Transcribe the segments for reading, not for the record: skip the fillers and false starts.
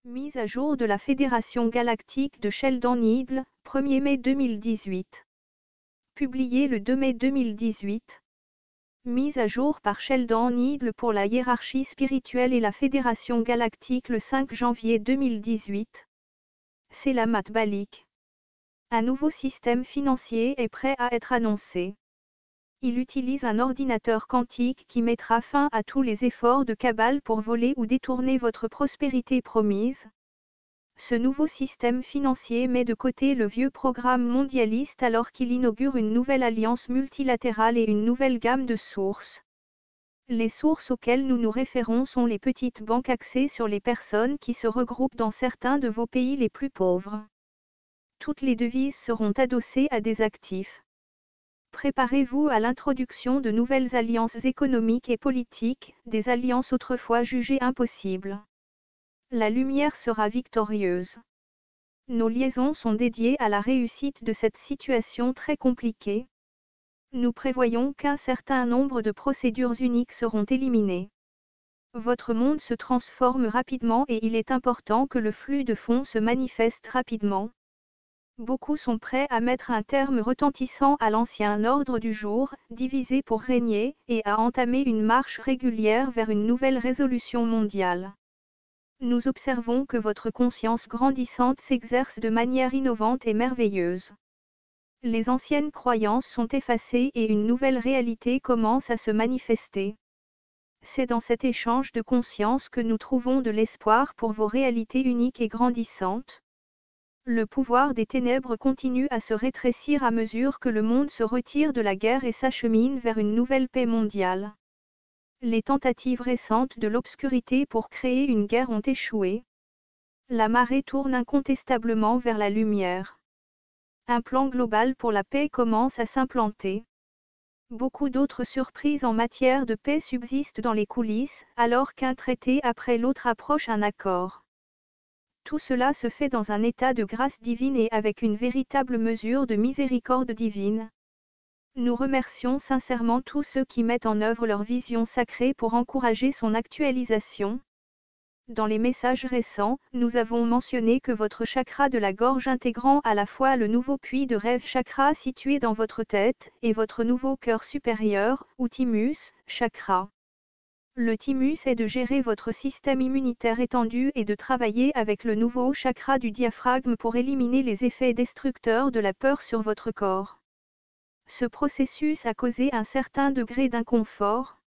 Mise à jour de la Fédération galactique de Sheldon Needle, 1er mai 2018. Publié le 2 mai 2018. Mise à jour par Sheldon Needle pour la hiérarchie spirituelle et la Fédération galactique le 5 janvier 2018. Selamat Balik. Un nouveau système financier est prêt à être annoncé. Il utilise un ordinateur quantique qui mettra fin à tous les efforts de cabale pour voler ou détourner votre prospérité promise. Ce nouveau système financier met de côté le vieux programme mondialiste alors qu'il inaugure une nouvelle alliance multilatérale et une nouvelle gamme de sources. Les sources auxquelles nous nous référons sont les petites banques axées sur les personnes qui se regroupent dans certains de vos pays les plus pauvres. Toutes les devises seront adossées à des actifs. Préparez-vous à l'introduction de nouvelles alliances économiques et politiques, des alliances autrefois jugées impossibles. La lumière sera victorieuse. Nos liaisons sont dédiées à la réussite de cette situation très compliquée. Nous prévoyons qu'un certain nombre de procédures uniques seront éliminées. Votre monde se transforme rapidement et il est important que le flux de fonds se manifeste rapidement. Beaucoup sont prêts à mettre un terme retentissant à l'ancien ordre du jour, divisé pour régner, et à entamer une marche régulière vers une nouvelle résolution mondiale. Nous observons que votre conscience grandissante s'exerce de manière innovante et merveilleuse. Les anciennes croyances sont effacées et une nouvelle réalité commence à se manifester. C'est dans cet échange de conscience que nous trouvons de l'espoir pour vos réalités uniques et grandissantes. Le pouvoir des ténèbres continue à se rétrécir à mesure que le monde se retire de la guerre et s'achemine vers une nouvelle paix mondiale. Les tentatives récentes de l'obscurité pour créer une guerre ont échoué. La marée tourne incontestablement vers la lumière. Un plan global pour la paix commence à s'implanter. Beaucoup d'autres surprises en matière de paix subsistent dans les coulisses, alors qu'un traité après l'autre approche un accord. Tout cela se fait dans un état de grâce divine et avec une véritable mesure de miséricorde divine. Nous remercions sincèrement tous ceux qui mettent en œuvre leur vision sacrée pour encourager son actualisation. Dans les messages récents, nous avons mentionné que votre chakra de la gorge intégrant à la fois le nouveau puits de rêve chakra situé dans votre tête, et votre nouveau cœur supérieur, ou thymus, chakra. Le thymus est de gérer votre système immunitaire étendu et de travailler avec le nouveau chakra du diaphragme pour éliminer les effets destructeurs de la peur sur votre corps. Ce processus a causé un certain degré d'inconfort.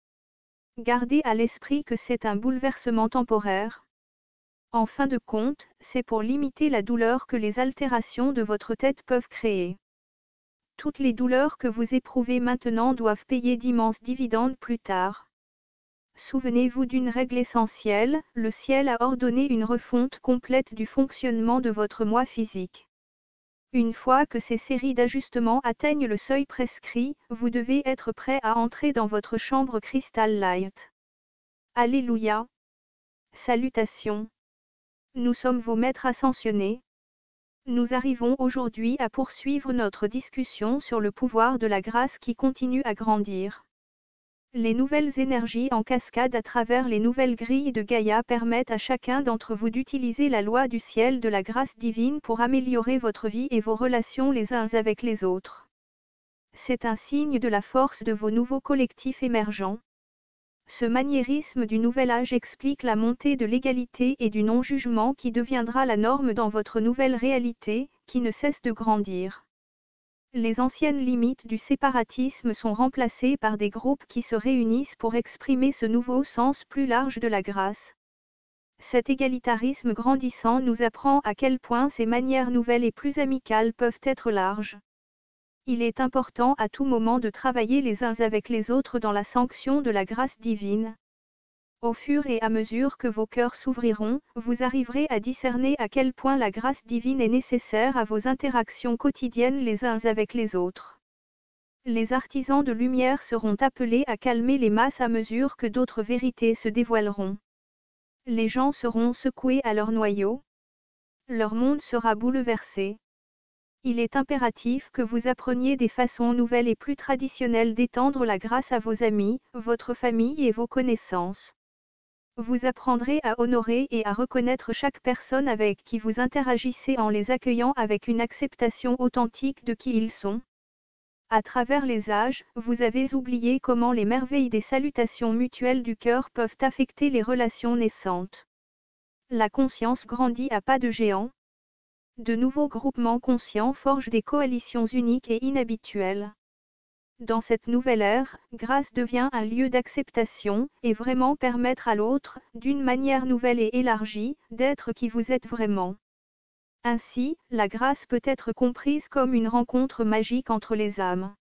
Gardez à l'esprit que c'est un bouleversement temporaire. En fin de compte, c'est pour limiter la douleur que les altérations de votre tête peuvent créer. Toutes les douleurs que vous éprouvez maintenant doivent payer d'immenses dividendes plus tard. Souvenez-vous d'une règle essentielle, le ciel a ordonné une refonte complète du fonctionnement de votre moi physique. Une fois que ces séries d'ajustements atteignent le seuil prescrit, vous devez être prêt à entrer dans votre chambre Crystal Light. Alléluia. Salutations. Nous sommes vos maîtres ascensionnés. Nous arrivons aujourd'hui à poursuivre notre discussion sur le pouvoir de la grâce qui continue à grandir. Les nouvelles énergies en cascade à travers les nouvelles grilles de Gaïa permettent à chacun d'entre vous d'utiliser la loi du ciel de la grâce divine pour améliorer votre vie et vos relations les uns avec les autres. C'est un signe de la force de vos nouveaux collectifs émergents. Ce maniérisme du nouvel âge explique la montée de l'égalité et du non-jugement qui deviendra la norme dans votre nouvelle réalité, qui ne cesse de grandir. Les anciennes limites du séparatisme sont remplacées par des groupes qui se réunissent pour exprimer ce nouveau sens plus large de la grâce. Cet égalitarisme grandissant nous apprend à quel point ces manières nouvelles et plus amicales peuvent être larges. Il est important à tout moment de travailler les uns avec les autres dans la sanction de la grâce divine. Au fur et à mesure que vos cœurs s'ouvriront, vous arriverez à discerner à quel point la grâce divine est nécessaire à vos interactions quotidiennes les uns avec les autres. Les artisans de lumière seront appelés à calmer les masses à mesure que d'autres vérités se dévoileront. Les gens seront secoués à leur noyau. Leur monde sera bouleversé. Il est impératif que vous appreniez des façons nouvelles et plus traditionnelles d'étendre la grâce à vos amis, votre famille et vos connaissances. Vous apprendrez à honorer et à reconnaître chaque personne avec qui vous interagissez en les accueillant avec une acceptation authentique de qui ils sont. À travers les âges, vous avez oublié comment les merveilles des salutations mutuelles du cœur peuvent affecter les relations naissantes. La conscience grandit à pas de géant. De nouveaux groupements conscients forgent des coalitions uniques et inhabituelles. Dans cette nouvelle ère, grâce devient un lieu d'acceptation, et vraiment permettre à l'autre, d'une manière nouvelle et élargie, d'être qui vous êtes vraiment. Ainsi, la grâce peut être comprise comme une rencontre magique entre les âmes.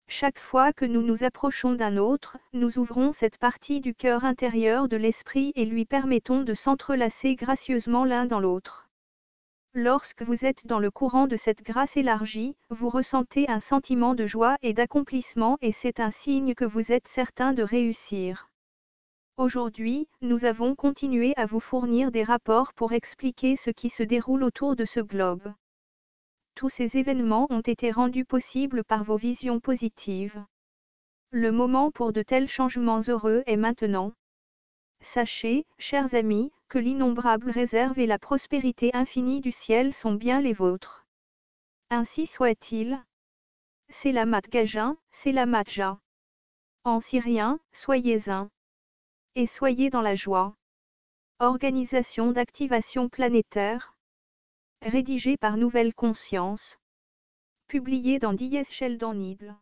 Chaque fois que nous nous approchons d'un autre, nous ouvrons cette partie du cœur intérieur de l'esprit et lui permettons de s'entrelacer gracieusement l'un dans l'autre. Lorsque vous êtes dans le courant de cette grâce élargie, vous ressentez un sentiment de joie et d'accomplissement et c'est un signe que vous êtes certain de réussir. Aujourd'hui, nous avons continué à vous fournir des rapports pour expliquer ce qui se déroule autour de ce globe. Tous ces événements ont été rendus possibles par vos visions positives. Le moment pour de tels changements heureux est maintenant. Sachez, chers amis, que l'innombrable réserve et la prospérité infinie du ciel sont bien les vôtres. Ainsi soit-il. Selamat Gajin, Selamat Ja. En syrien, soyez-en. Et soyez dans la joie. Organisation d'activation planétaire. Rédigé par Nouvelle Conscience. Publié dans Dies Sheldon Needle.